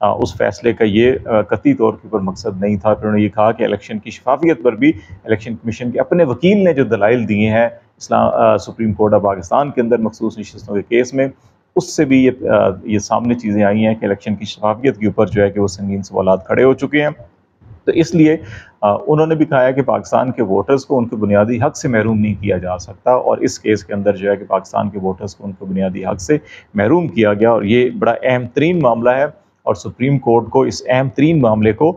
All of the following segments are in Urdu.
اس فیصلے کا یہ قطعی طور کے اوپر مقصد نہیں تھا۔ پھر انہوں نے یہ کہا کہ الیکشن کی شفافیت پر بھی الیکشن کمیشن کے اپنے وکیل نے جو دلائل دیے ہیں سپریم کورٹ آف پاکستان کے اندر مخصوص نشستوں کے کیس میں، اس سے بھی یہ سامنے چیزیں آئی ہیں کہ الیکشن کی شفافیت کے اوپر جو ہے کہ وہ سنگین سوالات کھڑے ہو چکے ہیں۔ تو اس لیے انہوں نے بھی کہا ہے کہ پاکستان کے ووٹرز کو ان کے بنیادی حق سے محروم نہیں کیا جا سکتا، اور اس کیس کے اندر جو ہے کہ پاکستان کے ووٹرز کو ان کے بنیادی حق سے محروم کیا گیا، اور یہ بڑا اہم ترین معاملہ ہے، اور سپریم کورٹ کو اس اہم ترین معاملے کو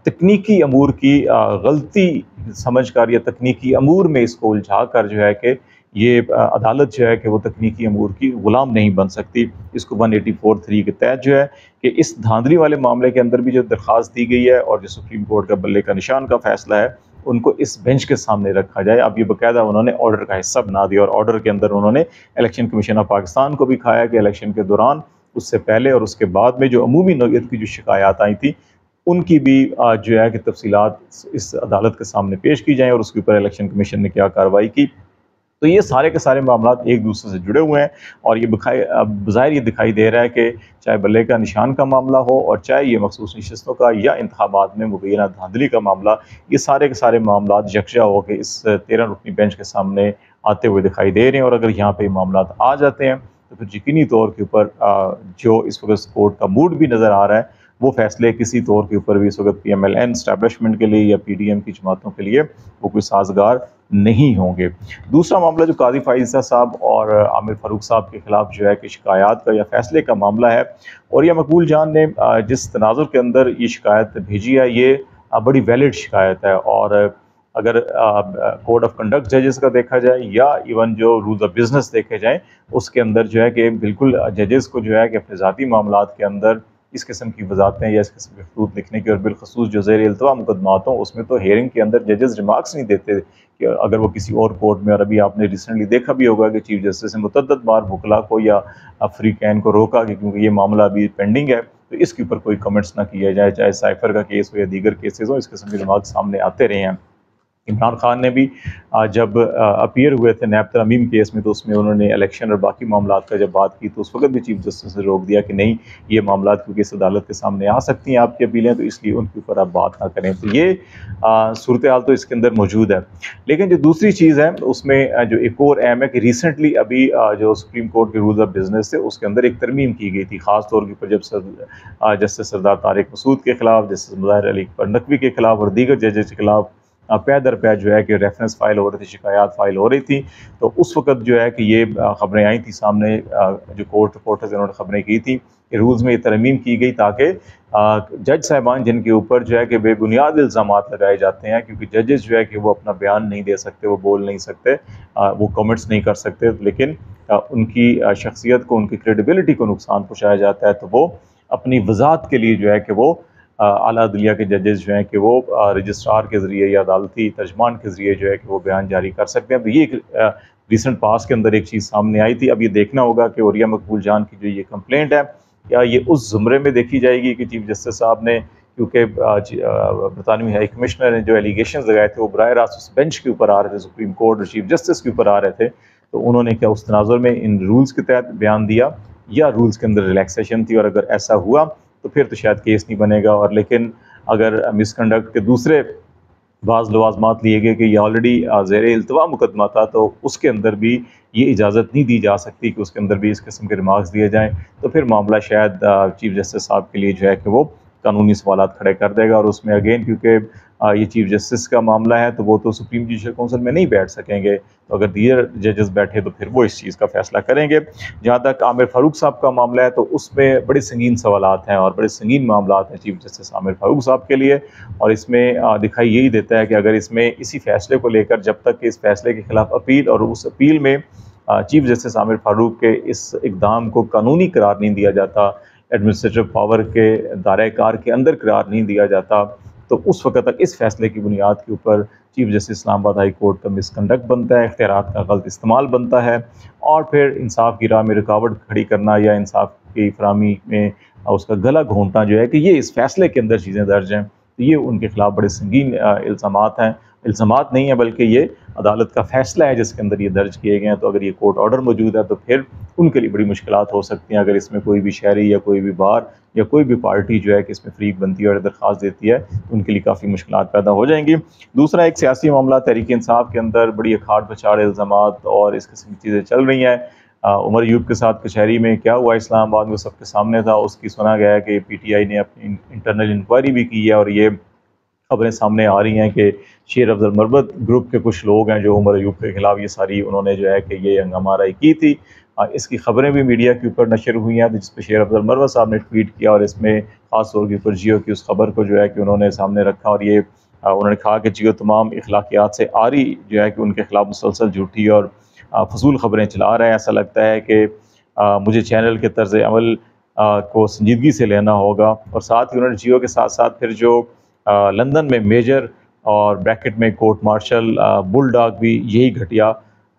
تکنیکی امور کی غلطی سمجھ کر یا تکنیکی امور میں اس کو الجھا کر جو ہے کہ یہ عدالت جو ہے کہ وہ تکنیکی امور کی غلام نہیں بن سکتی۔ اس کو 184(3) کے تحت جو ہے کہ اس دھاندلی والے معاملے کے اندر بھی جو درخواست دی گئی ہے اور جو سپریم کورٹ کا بلے کا نشان کا فیصلہ ہے، ان کو اس بینچ کے سامنے رکھا جائے۔ اب یہ باقاعدہ انہوں نے آرڈر کا حصہ بنا دیا، اور آرڈر کے اندر انہوں نے الیکشن کمیشن آف پاکستان کو بھی کہا کہ الیکشن کے دوران، اس سے پہلے اور اس کے بعد میں جو عمومی نوعیت کی جو شکایات آئی تھیں، ان کی بھی جو ہے کہ تفصیلات اس عدالت کے سامنے پیش کی جائیں، اور اس کے اوپر الیکشن کمیشن نے کیا کارروائی کی۔ تو یہ سارے کے سارے معاملات ایک دوسرے سے جڑے ہوئے ہیں، اور یہ بظاہر یہ دکھائی دے رہا ہے کہ چاہے بلے کا نشان کا معاملہ ہو، اور چاہے یہ مخصوص نشستوں کا یا انتخابات میں مبینہ دھاندلی کا معاملہ، یہ سارے کے سارے معاملات یکجا ہو کے اس 13 رکنی بینچ کے سامنے آتے ہوئے دکھائی دے رہے ہیں۔ اور اگر یہاں پہ معاملات آ جاتے ہیں تو پھر یقینی طور کے اوپر جو اس وقت کورٹ کا موڈ بھی نظر آ رہا ہے، وہ فیصلے کسی طور کے اوپر بھی اس وقت PMLN اسٹیبلشمنٹ کے لیے یا PDM کی جماعتوں کے لیے وہ کوئی سازگار نہیں ہوں گے۔ دوسرا معاملہ جو قاضی فائز صاحب اور عامر فاروق صاحب کے خلاف جو ہے کہ شکایات کا یا فیصلے کا معاملہ ہے، اور یہ مقبول جان نے جس تناظر کے اندر یہ شکایت بھیجی ہے، یہ بڑی ویلڈ شکایت ہے، اور اگر کوڈ آف کنڈکٹ ججز کا دیکھا جائے یا ایون جو رولز آف بزنس دیکھے جائیں، اس کے اندر جو ہے کہ بالکل ججز کو جو ہے کہ اپنے ذاتی معاملات کے اندر اس قسم کی وضاحتیں یا اس قسم کے خطوط لکھنے کی، اور بالخصوص جو زیر التوا مقدمات ہوں اس میں تو ہیئرنگ کے اندر ججز ریمارکس نہیں دیتے کہ اگر وہ کسی اور کورٹ میں، اور ابھی آپ نے ریسنٹلی دیکھا بھی ہوگا کہ چیف جسٹس نے متعدد بار وکلا کو یا فریقین کو روکا کہ کیونکہ یہ معاملہ ابھی پینڈنگ ہے تو اس کے اوپر کوئی کمنٹس نہ کیا جائے، چاہے سائفر کا کیس ہو یا دیگر کیسز ہوں، اس قسم کے ریمارکس سامنے آتے رہے ہیں۔ عمران خان نے بھی جب اپیئر ہوئے تھے نیب ترمیم کیس میں، تو اس میں انہوں نے الیکشن اور باقی معاملات کا جب بات کی تو اس وقت بھی چیف جسٹس نے روک دیا کہ نہیں، یہ معاملات کیونکہ اس عدالت کے سامنے آ سکتی ہیں آپ کی اپیلیں، تو اس لیے ان کے اوپر آپ بات نہ کریں۔ تو یہ صورتحال تو اس کے اندر موجود ہے۔ لیکن جو دوسری چیز ہے اس میں جو ایک اور اہم ہے کہ ریسنٹلی ابھی جو سپریم کورٹ کے رولز آف بزنس تھے اس کے اندر ایک ترمیم کی گئی تھی، خاص طور کے اوپر جب جسٹس سردار طارق مسعود کے خلاف، جسٹس مظاہر علی اکبر نقوی کے خلاف اور دیگر ججز کے خلاف پے در پے جو ہے کہ ریفرنس فائل ہو رہی تھی، شکایات فائل ہو رہی تھی، تو اس وقت جو ہے کہ یہ خبریں آئی تھیں سامنے، جو کورٹ رپورٹرز انہوں نے خبریں کی تھیں کہ رولز میں یہ ترمیم کی گئی تاکہ جج صاحبان جن کے اوپر جو ہے کہ بے بنیاد الزامات لگائے جاتے ہیں، کیونکہ ججز جو ہے کہ وہ اپنا بیان نہیں دے سکتے، وہ بول نہیں سکتے، وہ کمنٹس نہیں کر سکتے، لیکن ان کی شخصیت کو، ان کی کریڈیبلٹی کو نقصان پہنچایا جاتا ہے، تو وہ اپنی وضاحت کے لیے جو ہے کہ وہ اعلیٰ عدلیہ کے ججز جو ہیں کہ وہ رجسٹرار کے ذریعے یا عدالتی ترجمان کے ذریعے جو ہے کہ وہ بیان جاری کر سکتے ہیں۔ تو یہ ایک ریسنٹ پاس کے اندر ایک چیز سامنے آئی تھی۔ اب یہ دیکھنا ہوگا کہ عوریہ مقبول جان کی جو یہ کمپلینٹ ہے، کیا یہ اس زمرے میں دیکھی جائے گی کہ چیف جسٹس صاحب نے، کیونکہ برطانوی ہائی کمشنر نے جو ایلیگیشنز لگائے تھے وہ براہ راست اس بینچ کے اوپر آ رہے تھے، سپریم کورٹ اور چیف جسٹس کے اوپر آ رہے تھے، تو انہوں نے کیا اس تناظر میں ان رولز کے تحت بیان دیا یا رولز کے اندر ریلیکسیشن تھی؟ اور اگر ایسا ہوا تو پھر تو شاید کیس نہیں بنے گا، اور لیکن اگر مس کنڈکٹ کے دوسرے بعض لوازمات لیے گئے کہ یہ آلریڈی زیر التوا مقدمہ تھا، تو اس کے اندر بھی یہ اجازت نہیں دی جا سکتی کہ اس کے اندر بھی اس قسم کے ریمارکس دیے جائیں، تو پھر معاملہ شاید چیف جسٹس صاحب کے لیے جو ہے کہ وہ قانونی سوالات کھڑے کر دے گا، اور اس میں اگین کیونکہ یہ چیف جسٹس کا معاملہ ہے تو وہ تو سپریم جوڈیشل کونسل میں نہیں بیٹھ سکیں گے، تو اگر دیگر ججز بیٹھے تو پھر وہ اس چیز کا فیصلہ کریں گے۔ جہاں تک عامر فاروق صاحب کا معاملہ ہے تو اس میں بڑے سنگین سوالات ہیں اور بڑے سنگین معاملات ہیں چیف جسٹس عامر فاروق صاحب کے لیے، اور اس میں دکھائی یہی دیتا ہے کہ اگر اس میں اسی فیصلے کو لے کر جب تک کہ اس فیصلے کے خلاف اپیل، اور اس اپیل میں چیف جسٹس عامر فاروق کے اس اقدام کو قانونی قرار نہیں دیا جاتا، ایڈمنسٹریٹو پاور کے دائرۂ کار کے اندر قرار نہیں دیا جاتا، تو اس وقت تک اس فیصلے کی بنیاد کے اوپر چیف جسٹس اسلام آباد ہائی کورٹ کا مس کنڈکٹ بنتا ہے، اختیارات کا غلط استعمال بنتا ہے، اور پھر انصاف کی راہ میں رکاوٹ کھڑی کرنا یا انصاف کی فراہمی میں اس کا گلا گھونٹنا جو ہے کہ یہ اس فیصلے کے اندر چیزیں درج ہیں، تو یہ ان کے خلاف بڑے سنگین الزامات ہیں، الزامات نہیں ہیں بلکہ یہ عدالت کا فیصلہ ہے جس کے اندر یہ درج کیے گئے ہیں، تو اگر یہ کورٹ آرڈر موجود ہے تو پھر ان کے لیے بڑی مشکلات ہو سکتی ہیں اگر اس میں کوئی بھی شہری یا کوئی بھی بار یا کوئی بھی پارٹی جو ہے کہ اس میں فریق بنتی ہے اور درخواست دیتی ہے تو ان کے لیے کافی مشکلات پیدا ہو جائیں گی۔ دوسرا ایک سیاسی معاملہ، تحریک انصاف کے اندر بڑی اکھاڑ پچھاڑ الزامات اور اس قسم کی چیزیں چل رہی ہیں۔ عمر ایوب کے ساتھ کچہری میں کیا ہوا اسلام آباد میں سب کے سامنے تھا، اس کی سنا گیا ہے کہ پی ٹی آئی نے اپنی انٹرنل انکوائری بھی کی ہے، اور یہ خبریں سامنے آ رہی ہیں کہ شیر افضل مربت گروپ کے کچھ لوگ ہیں جو عمر ایوب کے خلاف یہ ساری انہوں نے جو ہے کہ یہ ہنگامہ آرائی کی تھی۔ اس کی خبریں بھی میڈیا کے اوپر نشر ہوئی ہیں، جس پہ شیر افضل مربت صاحب نے ٹویٹ کیا اور اس میں خاص طور کی پر جیو کی اس خبر کو جو ہے کہ انہوں نے سامنے رکھا، اور یہ انہوں نے کہا کہ جیو تمام اخلاقیات سے عاری جو ہے کہ ان کے خلاف مسلسل جھوٹی اور فضول خبریں چلا رہے ہیں۔ ایسا لگتا ہے کہ مجھے چینل کے طرز عمل کو سنجیدگی سے لینا ہوگا، اور ساتھ ہی انہوں نے جیو کے ساتھ ساتھ پھر جو لندن میں میجر اور بریکٹ میں کورٹ مارشل بل ڈاگ بھی یہی گھٹیا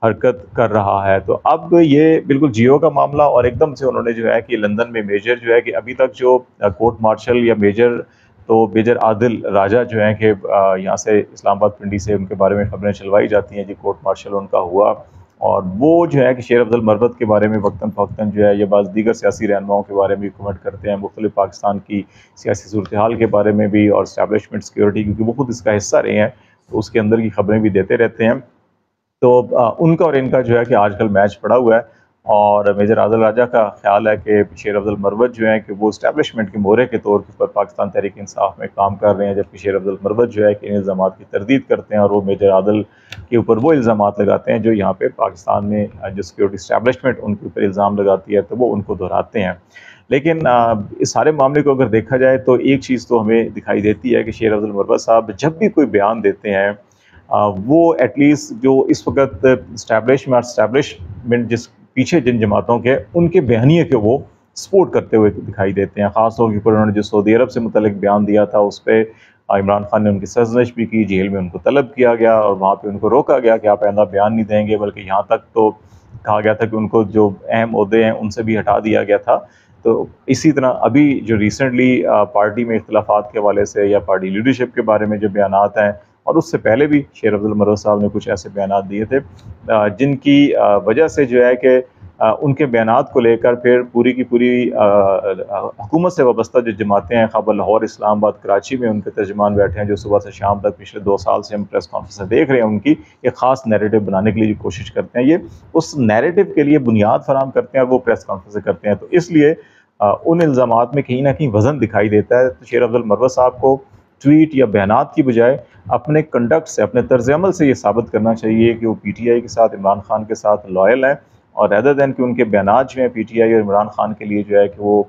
حرکت کر رہا ہے۔ تو اب یہ بالکل جیو کا معاملہ، اور ایک دم سے انہوں نے جو ہے کہ لندن میں میجر جو ہے کہ ابھی تک جو کورٹ مارشل یا میجر تو میجر عادل راجہ جو ہیں کہ یہاں سے اسلام آباد پنڈی سے ان کے بارے میں خبریں چلوائی جاتی ہیں جی کورٹ مارشل ان کا ہوا، اور وہ جو ہے کہ شیر افضل مربت کے بارے میں وقتاً فوقتاً جو ہے یہ بعض دیگر سیاسی رہنماؤں کے بارے میں کمنٹ کرتے ہیں، مختلف پاکستان کی سیاسی صورتحال کے بارے میں بھی، اور اسٹیبلشمنٹ سیکیورٹی کیونکہ وہ خود اس کا حصہ رہے ہیں تو اس کے اندر کی خبریں بھی دیتے رہتے ہیں۔ تو ان کا اور ان کا جو ہے کہ آج کل میچ پڑا ہوا ہے، اور میجر عادل راجہ کا خیال ہے کہ شیر افضل مربت جو ہے کہ وہ اسٹیبلشمنٹ کے مورے کے طور پر پاکستان تحریک انصاف میں کام کر رہے ہیں، جبکہ شیر افضل مربت جو ہے کہ ان الزامات کی تردید کرتے ہیں، اور وہ میجر عادل کے اوپر وہ الزامات لگاتے ہیں جو یہاں پہ پاکستان میں جو سیکیورٹی اسٹیبلشمنٹ ان کے اوپر الزام لگاتی ہے تو وہ ان کو دہراتے ہیں۔ لیکن اس سارے معاملے کو اگر دیکھا جائے تو ایک چیز تو ہمیں دکھائی دیتی ہے کہ شیر افضل مربت صاحب جب بھی کوئی بیان دیتے ہیں وہ ایٹ لیسٹ جو اس وقت اسٹیبلشمنٹ جس پیچھے جن جماعتوں کے ان کے بیانیے کے وہ سپورٹ کرتے ہوئے دکھائی دیتے ہیں۔ خاص طور پر انہوں نے جو سعودی عرب سے متعلق بیان دیا تھا اس پہ عمران خان نے ان کی سرزنش بھی کی، جیل میں ان کو طلب کیا گیا اور وہاں پہ ان کو روکا گیا کہ آپ آئندہ بیان نہیں دیں گے، بلکہ یہاں تک تو کہا گیا تھا کہ ان کو جو اہم عہدے ہیں ان سے بھی ہٹا دیا گیا تھا۔ تو اسی طرح ابھی جو ریسنٹلی پارٹی میں اختلافات کے حوالے سے یا پارٹی لیڈرشپ کے بارے میں جو بیانات ہیں، اور اس سے پہلے بھی شیر افضل مربت صاحب نے کچھ ایسے بیانات دیے تھے جن کی وجہ سے جو ہے کہ ان کے بیانات کو لے کر پھر پوری کی پوری حکومت سے وابستہ جو جماعتیں ہیں، خبر لاہور، اسلام آباد، کراچی میں ان کے ترجمان بیٹھے ہیں جو صبح سے شام تک پچھلے 2 سال سے ہم پریس کانفرنس دیکھ رہے ہیں، ان کی ایک خاص نیریٹو بنانے کے لیے جو کوشش کرتے ہیں، یہ اس نیریٹو کے لیے بنیاد فراہم کرتے ہیں اور وہ پریس کانفرنس کرتے ہیں۔ تو اس لیے ان الزامات میں کہیں نہ کہیں وزن دکھائی دیتا ہے۔ تو شیر افضل مربت صاحب کو ٹویٹ یا بیانات کی بجائے اپنے کنڈکٹ سے، اپنے طرز عمل سے یہ ثابت کرنا چاہیے کہ وہ پی ٹی آئی کے ساتھ، عمران خان کے ساتھ لائل ہیں، اور ریدر دین کہ ان کے بیانات جو ہیں پی ٹی آئی اور عمران خان کے لیے جو ہے کہ وہ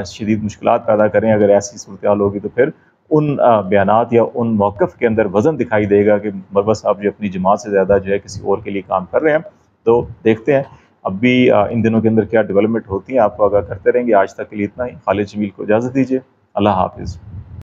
شدید مشکلات پیدا کریں۔ اگر ایسی صورتحال ہوگی تو پھر ان بیانات یا ان موقف کے اندر وزن دکھائی دے گا کہ مربت صاحب جو اپنی جماعت سے زیادہ جو ہے کسی اور کے لیے کام کر رہے ہیں۔ تو دیکھتے ہیں اب بھی ان دنوں کے اندر کیا ڈیولپمنٹ ہوتی ہیں، آپ کو آگاہ کرتے رہیں گے۔ آج تک کے لیے اتنا ہی۔ خالد جمیل کو اجازت دیجیے، اللہ حافظ۔